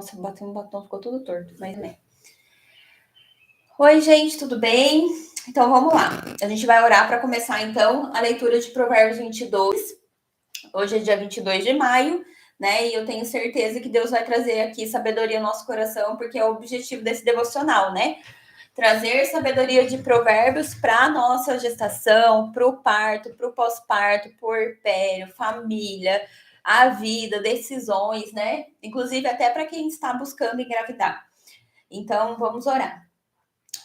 Nossa, bateu um batom, ficou tudo torto, mas né. Oi, gente, tudo bem? Então vamos lá. A gente vai orar para começar então a leitura de Provérbios 22. Hoje é dia 22 de maio, né? E eu tenho certeza que Deus vai trazer aqui sabedoria ao nosso coração, porque é o objetivo desse devocional, né? Trazer sabedoria de provérbios para a nossa gestação, para o parto, para o pós-parto, puerpério, família, a vida, decisões, né? Inclusive até para quem está buscando engravidar. Então, vamos orar.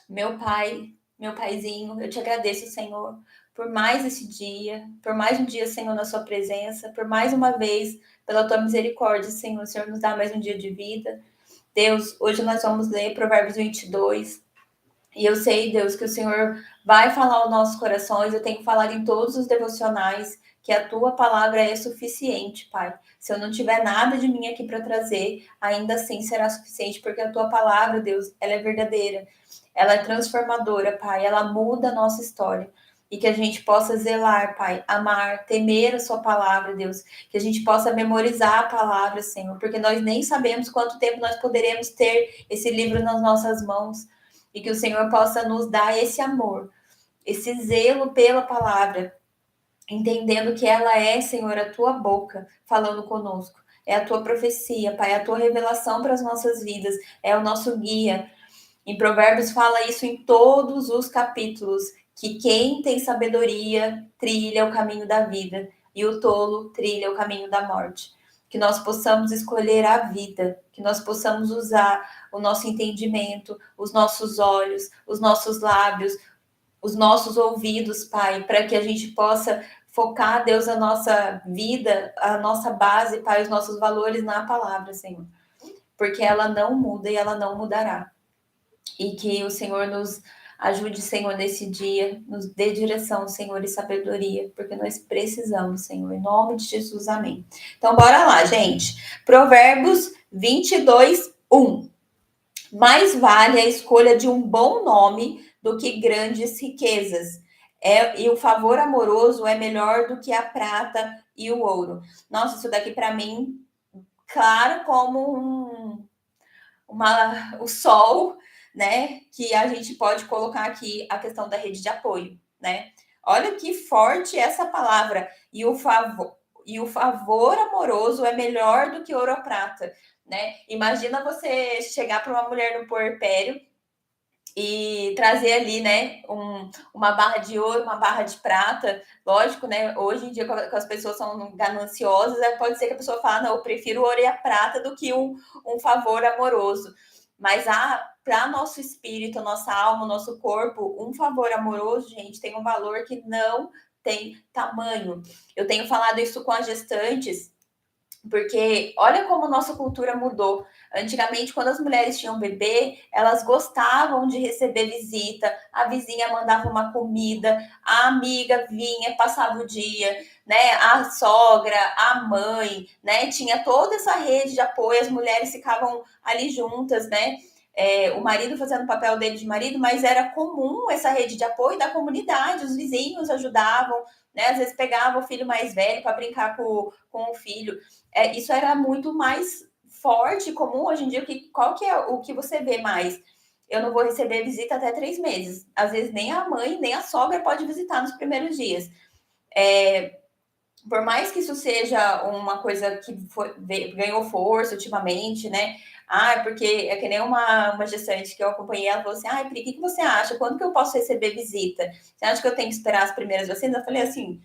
Meu Pai, meu Paizinho, eu te agradeço, Senhor, por mais esse dia, por mais um dia, Senhor, na sua presença, por mais uma vez, pela tua misericórdia, Senhor. O Senhor nos dá mais um dia de vida. Deus, hoje nós vamos ler Provérbios 22. E eu sei, Deus, que o Senhor vai falar aos nossos corações. Eu tenho falado em todos os devocionais que a tua palavra é suficiente, Pai. Se eu não tiver nada de mim aqui para trazer, ainda assim será suficiente, porque a tua palavra, Deus, ela é verdadeira. Ela é transformadora, Pai. Ela muda a nossa história. E que a gente possa zelar, Pai, amar, temer a sua palavra, Deus. Que a gente possa memorizar a palavra, Senhor, porque nós nem sabemos quanto tempo nós poderemos ter esse livro nas nossas mãos. E que o Senhor possa nos dar esse amor, esse zelo pela palavra, entendendo que ela é, Senhor, a tua boca falando conosco. É a tua profecia, Pai, é a tua revelação para as nossas vidas, é o nosso guia. Em Provérbios fala isso em todos os capítulos, que quem tem sabedoria trilha o caminho da vida e o tolo trilha o caminho da morte. Que nós possamos escolher a vida, que nós possamos usar o nosso entendimento, os nossos olhos, os nossos lábios, os nossos ouvidos, Pai, para que a gente possa focar, Deus, a nossa vida, a nossa base, Pai, os nossos valores na palavra, Senhor. Porque ela não muda e ela não mudará. E que o Senhor nos ajude, Senhor, nesse dia, nos dê direção, Senhor, e sabedoria, porque nós precisamos, Senhor, em nome de Jesus, amém. Então, bora lá, gente. Provérbios 22, 1. Mais vale a escolha de um bom nome do que grandes riquezas. E o favor amoroso é melhor do que a prata e o ouro. Nossa, isso daqui para mim, claro como o sol, né? Que a gente pode colocar aqui a questão da rede de apoio, né? Olha que forte essa palavra. E o favor amoroso é melhor do que ouro ou prata, né? Imagina você chegar para uma mulher no puerpério e trazer ali, né, uma barra de ouro, uma barra de prata. Lógico, né, hoje em dia, quando as pessoas são gananciosas, pode ser que a pessoa fale, não, eu prefiro o ouro e a prata do que um favor amoroso. Mas para nosso espírito, nossa alma, nosso corpo, um favor amoroso, gente, tem um valor que não tem tamanho. Eu tenho falado isso com as gestantes, porque olha como a nossa cultura mudou. Antigamente, quando as mulheres tinham bebê, elas gostavam de receber visita, a vizinha mandava uma comida, a amiga vinha, passava o dia, né? A sogra, a mãe, né? Tinha toda essa rede de apoio, as mulheres ficavam ali juntas, né? O marido fazendo o papel dele de marido, mas era comum essa rede de apoio da comunidade, os vizinhos ajudavam, né? Às vezes pegava o filho mais velho para brincar com o filho. Isso era muito mais forte, comum hoje em dia. Qual que é o que você vê mais? Eu não vou receber visita até 3 meses. Às vezes nem a mãe, nem a sogra pode visitar nos primeiros dias. Por mais que isso seja uma coisa que ganhou força ultimamente, né? Porque é que nem uma gestante que eu acompanhei, ela falou assim, Pri, o que você acha? Quando que eu posso receber visita? Você acha que eu tenho que esperar as primeiras vacinas? Eu falei assim,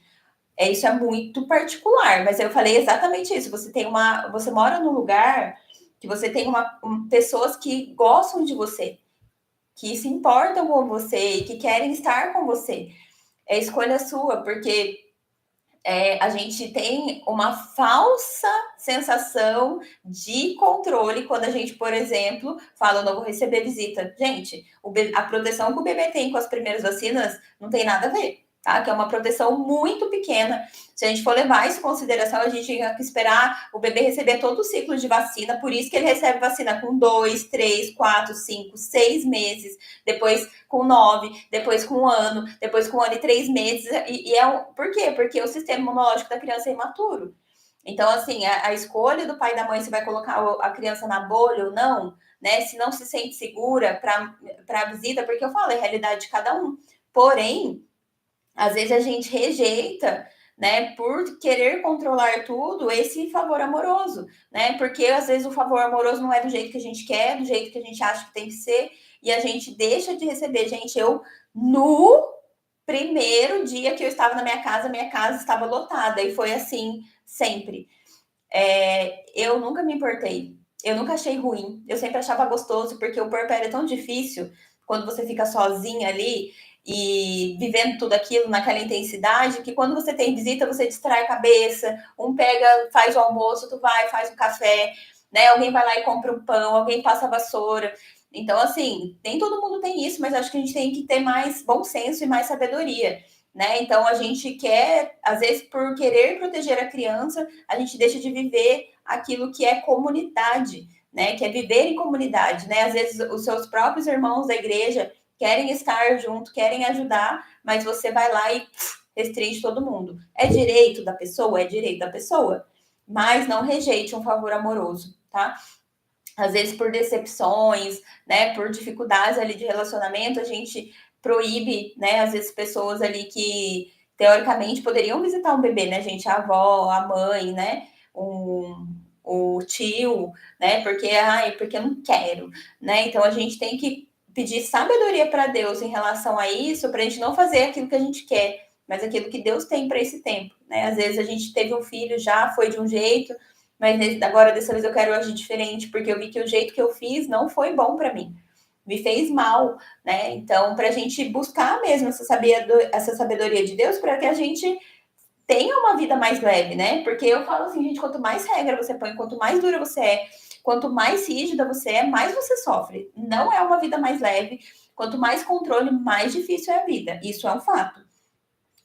isso é muito particular, mas eu falei exatamente isso. Você mora num lugar que você tem pessoas que gostam de você, que se importam com você e que querem estar com você. É escolha sua, porque a gente tem uma falsa sensação de controle quando a gente, por exemplo, fala, eu não vou receber visita. Gente, a proteção que o bebê tem com as primeiras vacinas não tem nada a ver. Tá? Que é uma proteção muito pequena. Se a gente for levar isso em consideração, a gente tem que esperar o bebê receber todo o ciclo de vacina, por isso que ele recebe vacina com 2, 3, 4, 5, 6 meses, depois com 9, depois com 1 ano, depois com 1 ano e 3 meses. Por quê? Porque o sistema imunológico da criança é imaturo. Então, assim, a escolha do pai e da mãe se vai colocar a criança na bolha ou não, né? Se não se sente segura para a visita, porque eu falo, é a realidade de cada um. Porém, às vezes a gente rejeita, né, por querer controlar tudo, esse favor amoroso, né? Porque às vezes o favor amoroso não é do jeito que a gente quer, do jeito que a gente acha que tem que ser, e a gente deixa de receber. Gente, eu no primeiro dia que eu estava na minha casa estava lotada, e foi assim sempre. Eu nunca me importei, eu nunca achei ruim, eu sempre achava gostoso, porque o puerpério é tão difícil quando você fica sozinha ali e vivendo tudo aquilo naquela intensidade, que quando você tem visita, você distrai a cabeça, um pega, faz o almoço, tu vai, faz um café, né? Alguém vai lá e compra um pão, alguém passa a vassoura. Então, assim, nem todo mundo tem isso, mas acho que a gente tem que ter mais bom senso e mais sabedoria, né? Então, a gente quer, às vezes, por querer proteger a criança, a gente deixa de viver aquilo que é comunidade, né? Que é viver em comunidade, né? Às vezes, os seus próprios irmãos da igreja querem estar junto, querem ajudar, mas você vai lá e restringe todo mundo. É direito da pessoa? É direito da pessoa. Mas não rejeite um favor amoroso, tá? Às vezes por decepções, né, por dificuldades ali de relacionamento, a gente proíbe, né, às vezes pessoas ali que teoricamente poderiam visitar um bebê, né, gente, a avó, a mãe, né, o tio, né, porque eu não quero, né? Então a gente tem que pedir sabedoria para Deus em relação a isso, para a gente não fazer aquilo que a gente quer, mas aquilo que Deus tem para esse tempo, né? Às vezes a gente teve um filho já, foi de um jeito, mas agora dessa vez eu quero agir diferente, porque eu vi que o jeito que eu fiz não foi bom para mim, me fez mal, né? Então, para a gente buscar mesmo essa sabedoria de Deus, para que a gente tenha uma vida mais leve, né? Porque eu falo assim, gente, quanto mais regra você põe, quanto mais dura você é, quanto mais rígida você é, mais você sofre. Não é uma vida mais leve. Quanto mais controle, mais difícil é a vida. Isso é um fato.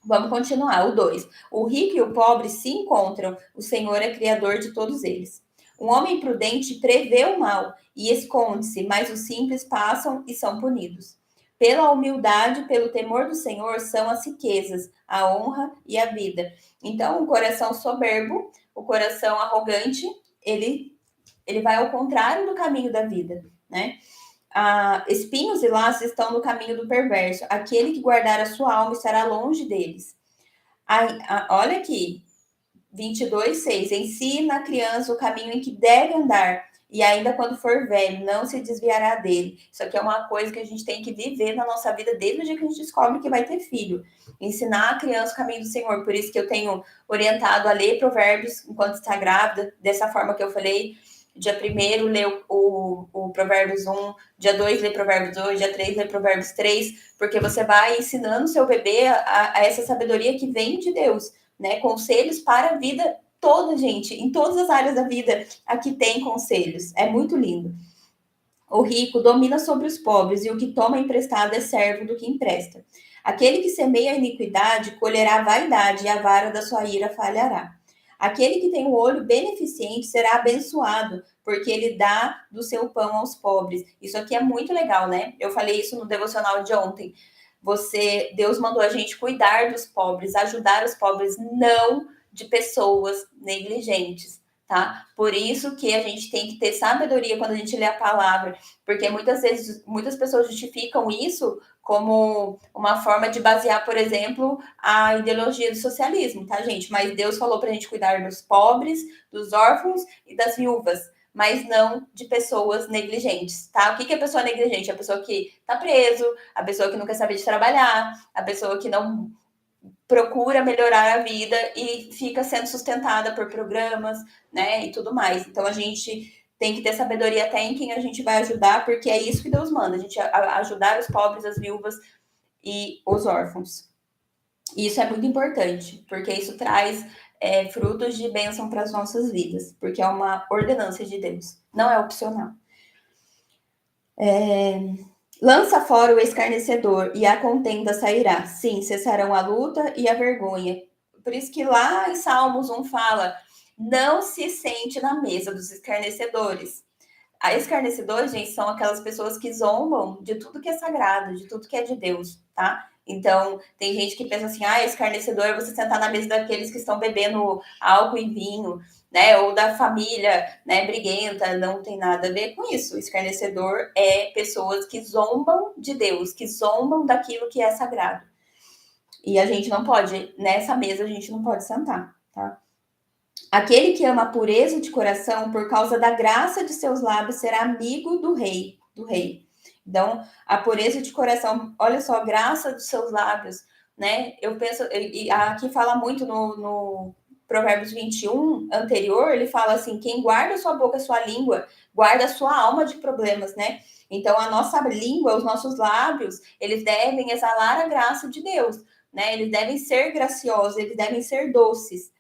Vamos continuar. O 2. O rico e o pobre se encontram. O Senhor é criador de todos eles. Um homem prudente prevê o mal e esconde-se, mas os simples passam e são punidos. Pela humildade, pelo temor do Senhor, são as riquezas, a honra e a vida. Então, o coração soberbo, o coração arrogante, ele vai ao contrário do caminho da vida, né? Espinhos e laços estão no caminho do perverso. Aquele que guardar a sua alma estará longe deles. Olha aqui, 22:6. Ensina a criança o caminho em que deve andar, e ainda quando for velho, não se desviará dele. Isso aqui é uma coisa que a gente tem que viver na nossa vida desde o dia que a gente descobre que vai ter filho. Ensinar a criança o caminho do Senhor. Por isso que eu tenho orientado a ler provérbios enquanto está grávida, dessa forma que eu falei. Dia 1º, lê o Provérbios 1, dia 2, lê Provérbios 2, dia 3, lê Provérbios 3, porque você vai ensinando o seu bebê a essa sabedoria que vem de Deus, né? Conselhos para a vida toda, gente, em todas as áreas da vida, aqui tem conselhos. É muito lindo. O rico domina sobre os pobres, e o que toma emprestado é servo do que empresta. Aquele que semeia a iniquidade colherá vaidade, e a vara da sua ira falhará. Aquele que tem o olho beneficente será abençoado, porque ele dá do seu pão aos pobres. Isso aqui é muito legal, né? Eu falei isso no devocional de ontem. Deus mandou a gente cuidar dos pobres, ajudar os pobres, não de pessoas negligentes, tá? Por isso que a gente tem que ter sabedoria quando a gente lê a palavra, porque muitas vezes muitas pessoas justificam isso como uma forma de basear, por exemplo, a ideologia do socialismo, tá, gente? Mas Deus falou para a gente cuidar dos pobres, dos órfãos e das viúvas, mas não de pessoas negligentes, tá? O que é pessoa negligente? A pessoa que tá preso, a pessoa que não quer saber de trabalhar, a pessoa que não procura melhorar a vida e fica sendo sustentada por programas, né, e tudo mais. Então a gente tem que ter sabedoria até em quem a gente vai ajudar, porque é isso que Deus manda, a gente ajudar os pobres, as viúvas e os órfãos. E isso é muito importante, porque isso traz frutos de bênção para as nossas vidas, porque é uma ordenança de Deus, não é opcional. Lança fora o escarnecedor, e a contenda sairá. Sim, cessarão a luta e a vergonha. Por isso que lá em Salmos 1 fala: não se sente na mesa dos escarnecedores. A escarnecedores, gente, são aquelas pessoas que zombam de tudo que é sagrado, de tudo que é de Deus, tá? Então, tem gente que pensa assim, escarnecedor é você sentar na mesa daqueles que estão bebendo álcool e vinho, né? Ou da família, né, briguenta, não tem nada a ver com isso. O escarnecedor é pessoas que zombam de Deus, que zombam daquilo que é sagrado. E a gente não pode, nessa mesa, a gente não pode sentar, tá? Aquele que ama a pureza de coração, por causa da graça de seus lábios, será amigo do rei, do rei. Então, a pureza de coração, olha só, a graça dos seus lábios, né? Eu penso, e aqui fala muito no Provérbios 21 anterior, ele fala assim: quem guarda sua boca, sua língua, guarda sua alma de problemas, né? Então, a nossa língua, os nossos lábios, eles devem exalar a graça de Deus, né? Eles devem ser graciosos, eles devem ser doces.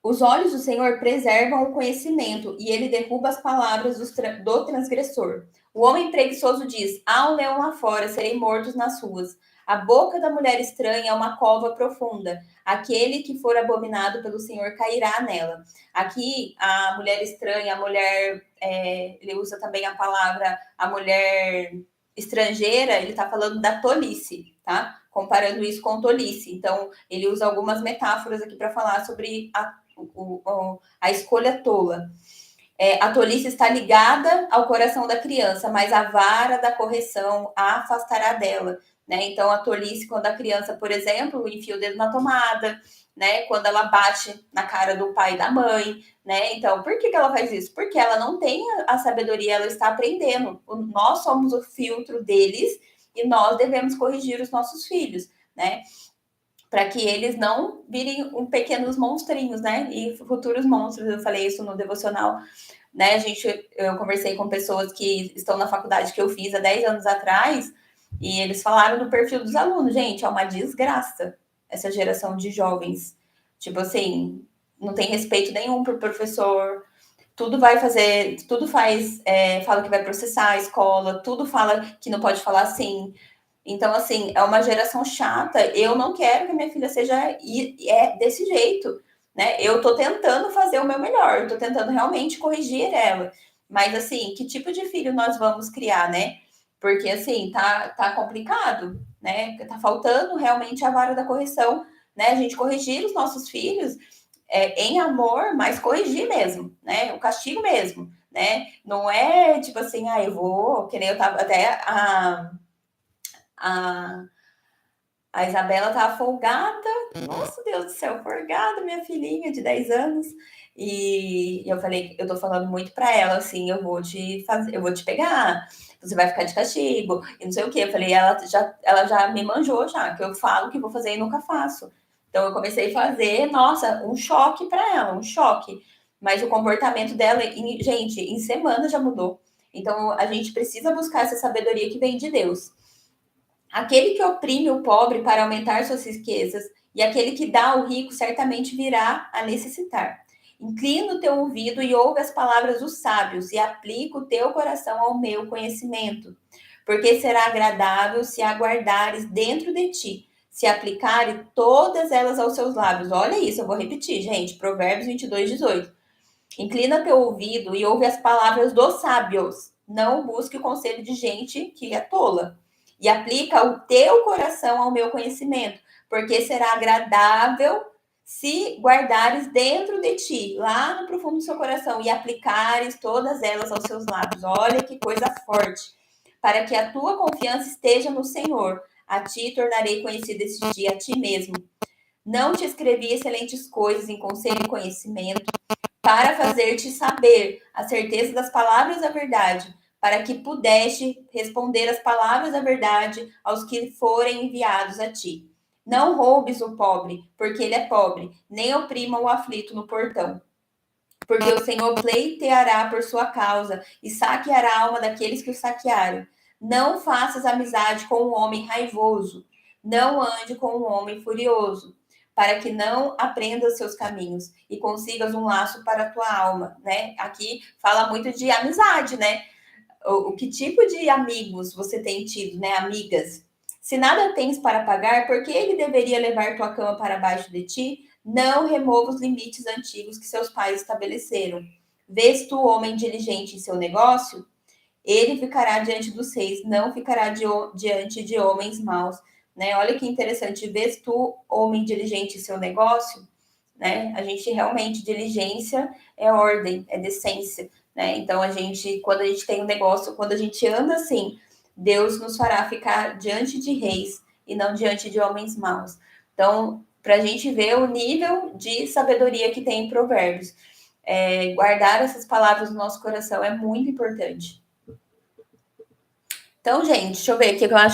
Os olhos do Senhor preservam o conhecimento e ele derruba as palavras do transgressor. O homem preguiçoso diz: há um leão lá fora, serei mortos nas ruas. A boca da mulher estranha é uma cova profunda. Aquele que for abominado pelo Senhor cairá nela. Aqui, a mulher estranha, a mulher, ele usa também a palavra, a mulher estrangeira, ele está falando da tolice, tá? Comparando isso com tolice. Então, ele usa algumas metáforas aqui para falar sobre a escolha tola. A tolice está ligada ao coração da criança, mas a vara da correção a afastará dela. Né? Então, a tolice, quando a criança, por exemplo, enfia o dedo na tomada, né? Quando ela bate na cara do pai e da mãe, né? Então, por que ela faz isso? Porque ela não tem a sabedoria, ela está aprendendo. Nós somos o filtro deles e nós devemos corrigir os nossos filhos, né? Para que eles não virem pequenos monstrinhos, né? E futuros monstros. Eu falei isso no devocional, né? Eu conversei com pessoas que estão na faculdade que eu fiz há 10 anos atrás, e eles falaram do perfil dos alunos. Gente, é uma desgraça essa geração de jovens. Tipo assim, não tem respeito nenhum pro professor, tudo vai fazer, tudo faz, fala que vai processar a escola, tudo fala que não pode falar assim. Então, assim, é uma geração chata. Eu não quero que minha filha seja desse jeito, né? Eu tô tentando fazer o meu melhor, eu tô tentando realmente corrigir ela. Mas, assim, que tipo de filho nós vamos criar, né? Porque, assim, tá complicado, né? Tá faltando realmente a vara da correção, né? A gente corrigir os nossos filhos em amor, mas corrigir mesmo, né? O castigo mesmo, né? Não é tipo assim, eu vou, que nem eu tava até a, a Isabela tava folgada. Nossa, Deus do céu, folgada, minha filhinha de 10 anos. E eu falei, eu tô falando muito para ela, assim, eu vou te pegar, você vai ficar de castigo, e não sei o que. Eu falei, ela já me manjou já, que eu falo que vou fazer e nunca faço. Então eu comecei a fazer, nossa, um choque para ela, um choque. Mas o comportamento dela, gente, em semana já mudou. Então a gente precisa buscar essa sabedoria que vem de Deus. Aquele que oprime o pobre para aumentar suas riquezas, e aquele que dá ao rico certamente virá a necessitar. Inclina o teu ouvido e ouve as palavras dos sábios, e aplica o teu coração ao meu conhecimento, porque será agradável se aguardares dentro de ti, se aplicares todas elas aos seus lábios. Olha isso, eu vou repetir, gente, Provérbios 22, 18. Inclina teu ouvido e ouve as palavras dos sábios. Não busque o conselho de gente que é tola. E aplica o teu coração ao meu conhecimento, porque será agradável se guardares dentro de ti, lá no profundo do seu coração, e aplicares todas elas aos seus lábios. Olha que coisa forte. Para que a tua confiança esteja no Senhor. A ti tornarei conhecido esse dia, a ti mesmo. Não te escrevi excelentes coisas em conselho e conhecimento, para fazer-te saber a certeza das palavras da verdade, para que pudeste responder as palavras da verdade aos que forem enviados a ti. Não roubes o pobre, porque ele é pobre, nem oprima o aflito no portão. Porque o Senhor pleiteará por sua causa e saqueará a alma daqueles que o saquearam. Não faças amizade com um homem raivoso, não ande com um homem furioso, para que não aprendas seus caminhos e consigas um laço para a tua alma, né? Aqui fala muito de amizade, né? O que tipo de amigos você tem tido, né? Amigas. Se nada tens para pagar, por que ele deveria levar tua cama para baixo de ti? Não remova os limites antigos que seus pais estabeleceram. Vês tu o homem diligente em seu negócio? Ele ficará diante dos reis, não ficará diante de homens maus. né? Olha que interessante, vês tu, homem diligente, seu negócio, né? A gente realmente, diligência é ordem, é decência, né? Então, quando a gente tem um negócio, quando a gente anda assim, Deus nos fará ficar diante de reis e não diante de homens maus. Então, para a gente ver o nível de sabedoria que tem em Provérbios. Guardar essas palavras no nosso coração é muito importante. Então, gente, deixa eu ver aqui que eu acho que